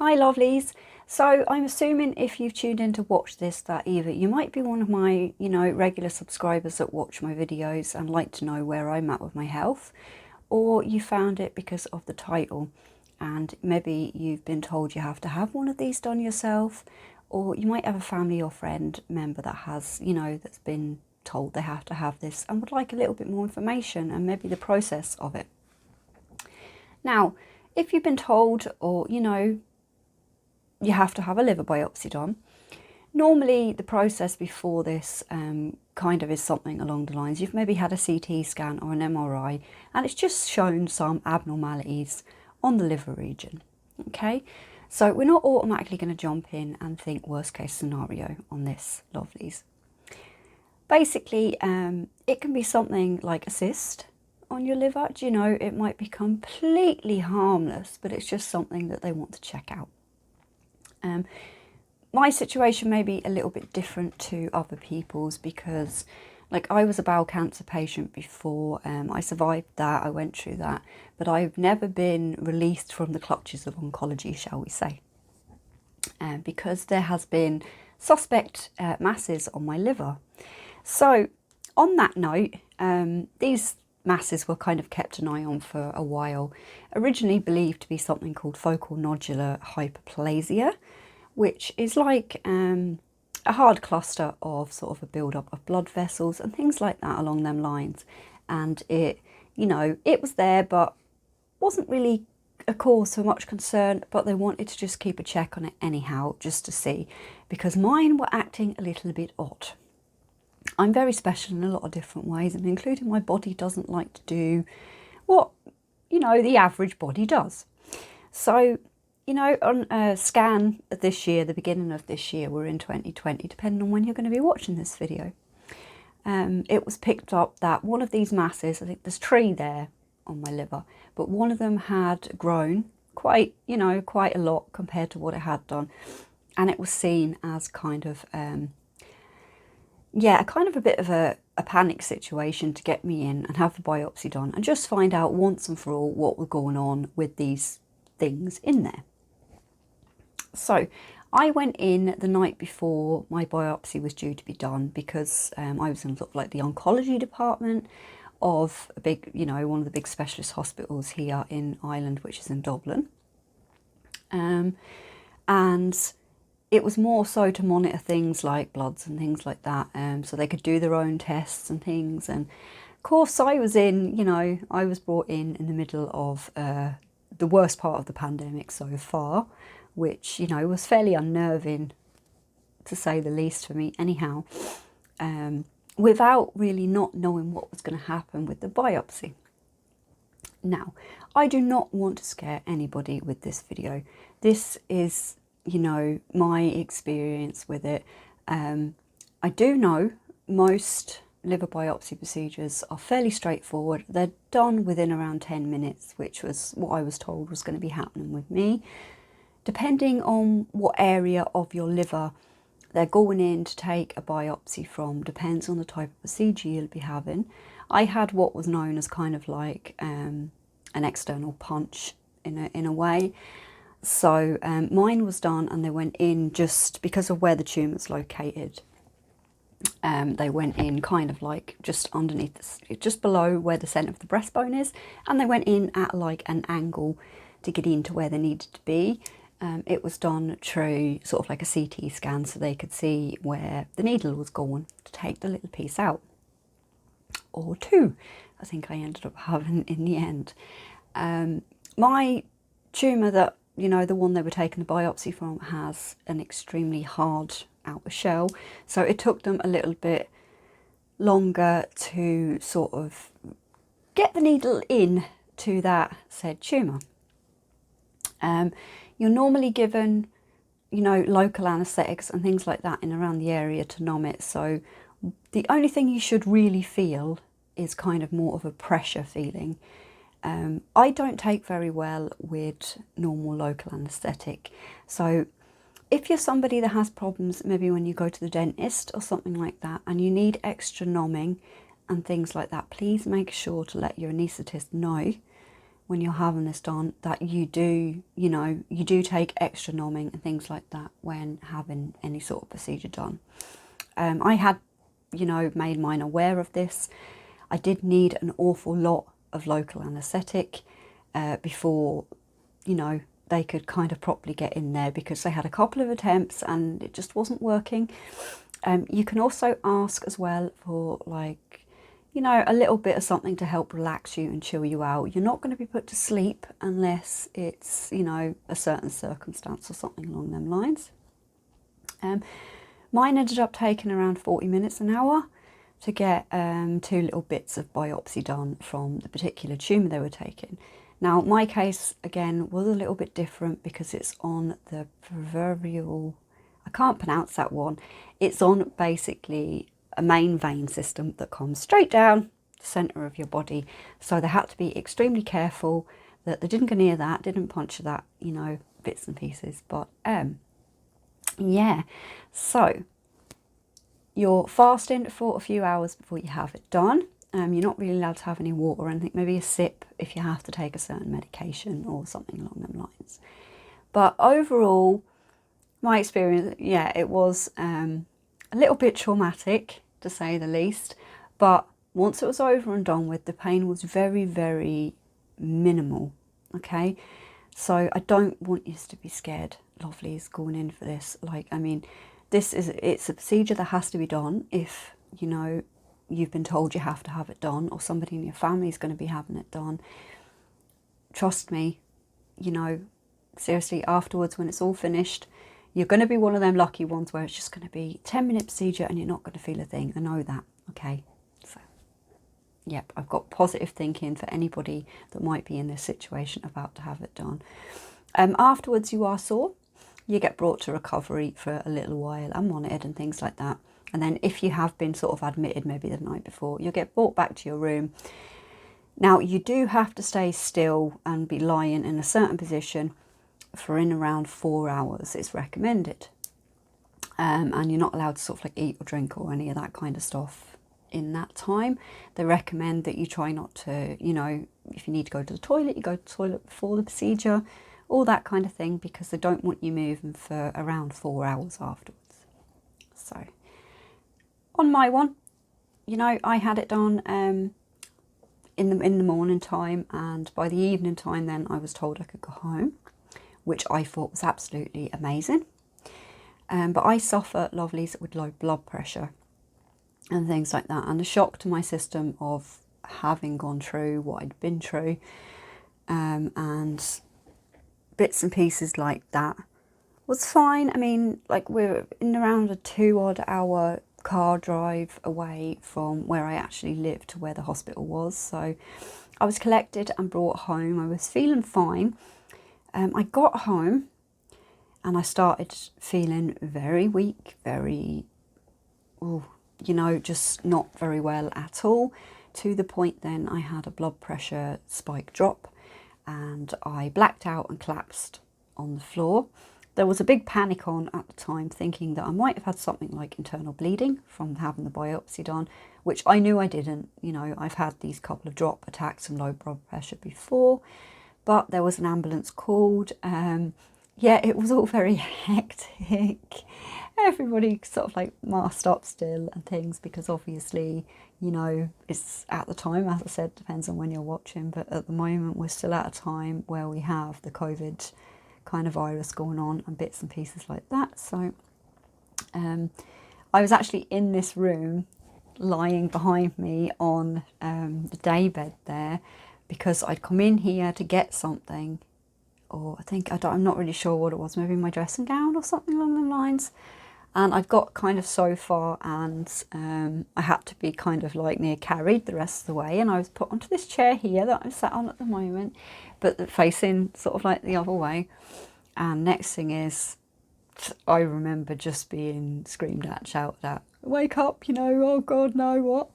Hi lovelies. So I'm assuming if you've tuned in to watch this that either you might be one of my, regular subscribers that watch my videos and like to know where I'm at with my health, or you found it because of the title and maybe you've been told you have to have one of these done yourself, or you might have a family or friend member that has, that's been told they have to have this and would like a little bit more information and maybe the process of it. Now, if you've been told or, you have to have a liver biopsy done. Normally the process before this kind of is something along the lines, you've maybe had a CT scan or an MRI and it's just shown some abnormalities on the liver region. Okay, so we're not automatically going to jump in and think worst case scenario on this, lovelies. Basically, it can be something like a cyst on your liver. It might be completely harmless, but it's just something that they want to check out. My situation may be a little bit different to other people's because I was a bowel cancer patient before. I survived that, I went through that, but I've never been released from the clutches of oncology, shall we say, because there has been suspect masses on my liver. So on that note, these masses were kind of kept an eye on for a while, originally believed to be something called focal nodular hyperplasia, which is like a hard cluster of sort of a build-up of blood vessels and things like that along them lines. And it was there, but wasn't really a cause for much concern, but they wanted to just keep a check on it anyhow, just to see, because mine were acting a little bit odd. I'm very special in a lot of different ways, and including my body doesn't like to do what, the average body does. So, on a scan of this year, the beginning of this year, we're in 2020, depending on when you're going to be watching this video, it was picked up that one of these masses, I think there's 3 there on my liver, but one of them had grown quite a lot compared to what it had done. And it was seen as kind of, a bit of a panic situation to get me in and have the biopsy done and just find out once and for all what was going on with these things in there. So I went in the night before my biopsy was due to be done because I was in sort of like the oncology department of a big, one of the big specialist hospitals here in Ireland, which is in Dublin. And it was more so to monitor things like bloods and things like that, so they could do their own tests and things. And of course I was I was brought in the middle of the worst part of the pandemic so far, which, was fairly unnerving to say the least for me anyhow, without really not knowing what was going to happen with the biopsy. Now, I do not want to scare anybody with this video. This is, my experience with it. I do know most liver biopsy procedures are fairly straightforward. They're done within around 10 minutes, which was what I was told was going to be happening with me. Depending on what area of your liver they're going in to take a biopsy from, depends on the type of procedure you'll be having. I had what was known as kind of like an external punch in a way. So mine was done and they went in just because of where the tumour's located. They went in kind of like just underneath, just below where the centre of the breastbone is, and they went in at like an angle to get into where they needed to be. It was done through sort of like a CT scan, so they could see where the needle was going to take the little piece out, or 2 I think I ended up having in the end. My tumour that, the one they were taking the biopsy from, has an extremely hard outer shell, so it took them a little bit longer to sort of get the needle in to that said tumour. You're normally given, local anaesthetics and things like that in around the area to numb it. So the only thing you should really feel is kind of more of a pressure feeling. I don't take very well with normal local anaesthetic. So if you're somebody that has problems, maybe when you go to the dentist or something like that, and you need extra numbing and things like that, please make sure to let your anaesthetist know when you're having this done that you do, you do take extra numbing and things like that when having any sort of procedure done. I had, made mine aware of this. I did need an awful lot of local anaesthetic before, they could kind of properly get in there, because they had a couple of attempts and it just wasn't working. You can also ask as well for like, a little bit of something to help relax you and chill you out. You're not going to be put to sleep unless it's, a certain circumstance or something along them lines. Mine ended up taking around 40 minutes an hour to get 2 little bits of biopsy done from the particular tumour they were taking. Now, my case, again, was a little bit different because it's on the proverbial, I can't pronounce that one. It's on basically a main vein system that comes straight down the centre of your body. So they had to be extremely careful that they didn't go near that, didn't puncture that, bits and pieces. But yeah, so you're fasting for a few hours before you have it done. You're not really allowed to have any water or anything, maybe a sip if you have to take a certain medication or something along them lines. But overall, my experience, yeah, it was a little bit traumatic, to say the least. But once it was over and done with, the pain was very, very minimal, okay? So I don't want you to be scared, lovelies, going in for this. Like, I mean, it's a procedure that has to be done if, you've been told you have to have it done, or somebody in your family is going to be having it done. Trust me, seriously, afterwards when it's all finished, you're going to be one of them lucky ones where it's just going to be a 10-minute procedure and you're not going to feel a thing. I know that, okay? So, yep, I've got positive thinking for anybody that might be in this situation about to have it done. Afterwards, you are sore. You get brought to recovery for a little while and monitored and things like that. And then if you have been sort of admitted maybe the night before, you'll get brought back to your room. Now, you do have to stay still and be lying in a certain position for in around 4 hours. It's recommended. And you're not allowed to sort of like eat or drink or any of that kind of stuff in that time. They recommend that you try not to, if you need to go to the toilet, you go to the toilet before the procedure, all that kind of thing, because they don't want you moving for around 4 hours afterwards. So on my one, I had it done in the morning time, and by the evening time then I was told I could go home, which I thought was absolutely amazing. But I suffer, lovelies, with low blood pressure and things like that, and the shock to my system of having gone through what I'd been through and bits and pieces like that was fine. I mean, like, we're in around a 2-odd hour car drive away from where I actually lived to where the hospital was. So I was collected and brought home. I was feeling fine. I got home and I started feeling very weak, very, just not very well at all, to the point then I had a blood pressure spike drop and I blacked out and collapsed on the floor. There was a big panic on at the time, thinking that I might have had something like internal bleeding from having the biopsy done, which I knew I didn't. I've had these couple of drop attacks and low blood pressure before, but there was an ambulance called. Yeah, it was all very hectic. Everybody sort of like masked up still and things, because obviously, it's at the time, as I said, depends on when you're watching, but at the moment we're still at a time where we have the COVID kind of virus going on and bits and pieces like that. So I was actually in this room lying behind me on the day bed there, because I'd come in here to get something, or I'm not really sure what it was, maybe my dressing gown or something along the lines. And I'd got kind of so far, and I had to be kind of like near carried the rest of the way, and I was put onto this chair here that I'm sat on at the moment, but facing sort of like the other way. And next thing is, I remember just being screamed at, shouted at, wake up, oh God, no, what?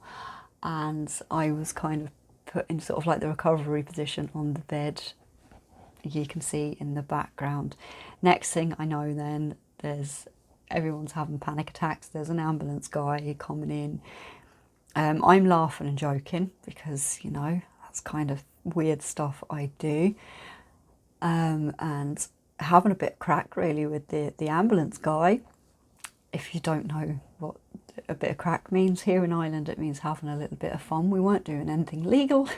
And I was kind of put in sort of like the recovery position on the bed, you can see in the background. Next thing I know then, everyone's having panic attacks, there's an ambulance guy coming in. I'm laughing and joking because, that's kind of weird stuff I do, and having a bit of crack really with the ambulance guy. If you don't know what a bit of crack means, here in Ireland it means having a little bit of fun. We weren't doing anything legal.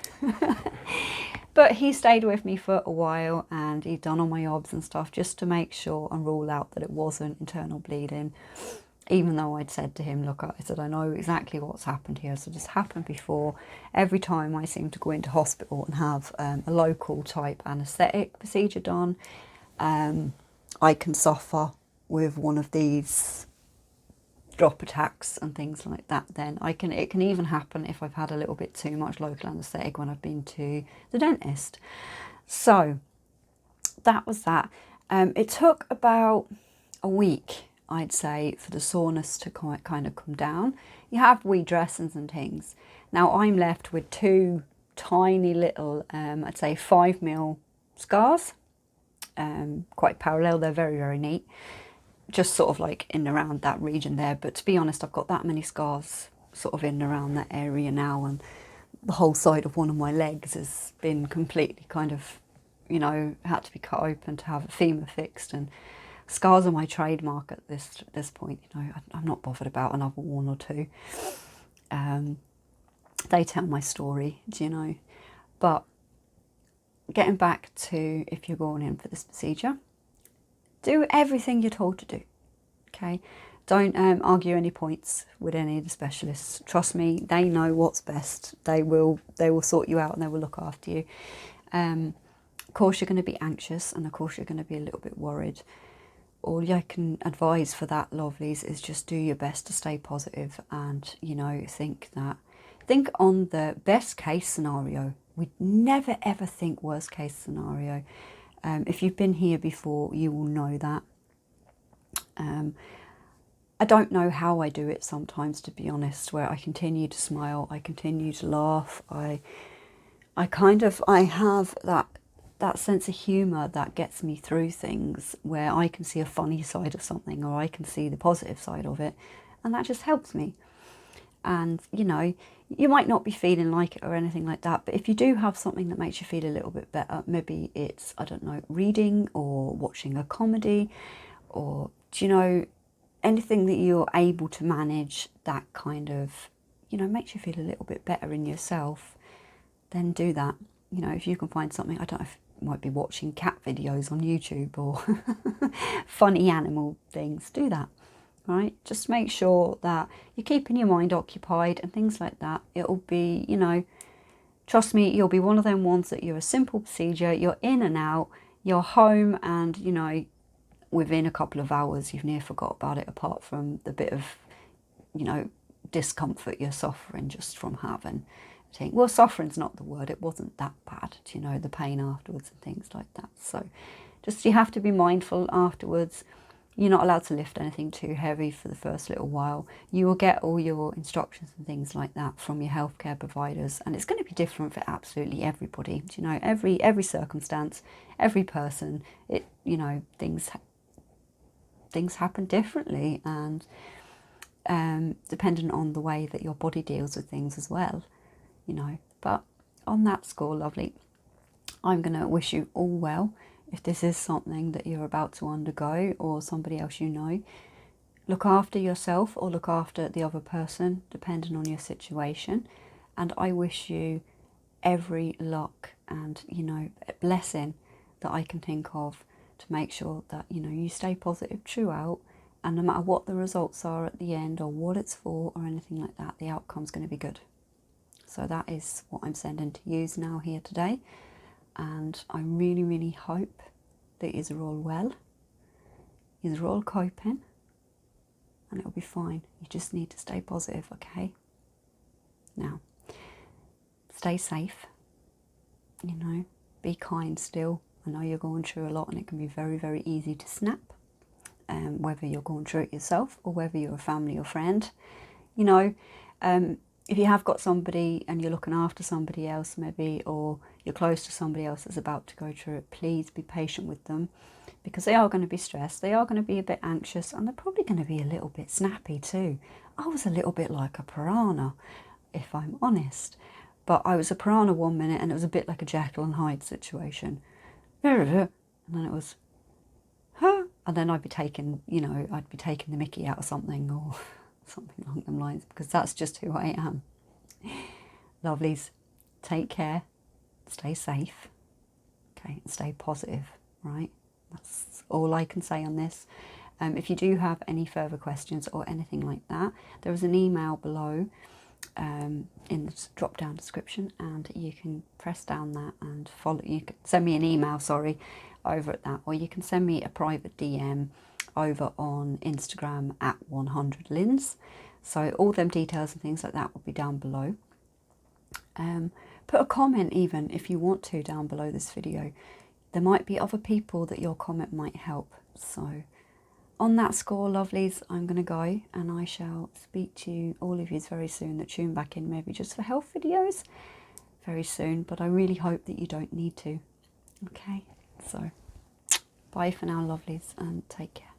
But he stayed with me for a while, and he'd done all my obs and stuff just to make sure and rule out that it wasn't internal bleeding. Even though I'd said to him, look, I said, I know exactly what's happened here. So this happened before. Every time I seem to go into hospital and have a local type anaesthetic procedure done, I can suffer with one of these drop attacks and things like that. Then it can even happen if I've had a little bit too much local anaesthetic when I've been to the dentist. So that was that. It took about a week, I'd say, for the soreness to kind of come down. You have wee dressings and things. Now I'm left with two tiny little, I'd say 5mm scars, quite parallel. They're very, very neat. Just sort of like in and around that region there. But to be honest, I've got that many scars sort of in and around that area now, and the whole side of one of my legs has been completely kind of, you know, had to be cut open to have a femur fixed, and scars are my trademark at this point. You know, I'm not bothered about another one or two. They tell my story, do you know? But getting back to, if you're going in for this procedure, do everything you're told to do, okay? Don't argue any points with any of the specialists. Trust me, they know what's best. They will sort you out and they will look after you. Of course, you're going to be anxious, and of course, you're going to be a little bit worried. All I can advise for that, lovelies, is just do your best to stay positive, and, you know, think on the best case scenario. We'd never ever think worst case scenario. If you've been here before, you will know that. I don't know how I do it sometimes, to be honest, where I continue to smile, I continue to laugh, I have that sense of humour that gets me through things, where I can see a funny side of something, or I can see the positive side of it, and that just helps me. And, you know, you might not be feeling like it or anything like that, but if you do have something that makes you feel a little bit better, maybe it's, I don't know, reading or watching a comedy, or, do you know, anything that you're able to manage that kind of, you know, makes you feel a little bit better in yourself, then do that. You know, if you can find something, I don't know, if you might be watching cat videos on YouTube or funny animal things, do that. Right, just make sure that you're keeping your mind occupied and things like that. It'll be, you know, trust me, you'll be one of them ones that you're a simple procedure, you're in and out, you're home, and, you know, within a couple of hours you've near forgot about it, apart from the bit of, you know, discomfort you're suffering just from having. Well, suffering's not the word, it wasn't that bad, you know, the pain afterwards and things like that. So just, you have to be mindful afterwards. You're not allowed to lift anything too heavy for the first little while. You will get all your instructions and things like that from your healthcare providers, and it's going to be different for absolutely everybody. You know, every circumstance, every person, you know, things happen differently, and dependent on the way that your body deals with things as well, you know. But on that score, lovely, I'm going to wish you all well. If this is something that you're about to undergo, or somebody else you know, look after yourself or look after the other person, depending on your situation. And I wish you every luck and, you know, blessing that I can think of to make sure that, you know, you stay positive throughout, and no matter what the results are at the end or what it's for or anything like that, the outcome's going to be good. So that is what I'm sending to you now here today. And I really, really hope that you're all well, you're all coping, and it'll be fine. You just need to stay positive, okay? Now, stay safe, you know, be kind still. I know you're going through a lot, and it can be very, very easy to snap, whether you're going through it yourself or whether you're a family or friend. You know, if you have got somebody and you're looking after somebody else maybe, or you're close to somebody else that's about to go through it, please be patient with them, because they are going to be stressed, they are going to be a bit anxious, and they're probably going to be a little bit snappy too. I was a little bit like a piranha, if I'm honest. But I was a piranha one minute and it was a bit like a Jekyll and Hyde situation. And then it was, huh? And then I'd be taking, you know, I'd be taking the mickey out of something or something along them lines, because that's just who I am. Lovelies, take care, stay safe, okay, and stay positive, right? That's all I can say on this. If you do have any further questions or anything like that, there is an email below in the drop down description, and you can press down that and follow. You can send me an email, sorry, over at that, or you can send me a private DM over on Instagram at 100linds. So all them details and things like that will be down below. Put a comment even if you want to down below this video. There might be other people that your comment might help. So on that score, lovelies, I'm going to go, and I shall speak to you, all of you, very soon that tune back in, maybe just for health videos very soon, but I really hope that you don't need to. Okay, so bye for now, lovelies, and take care.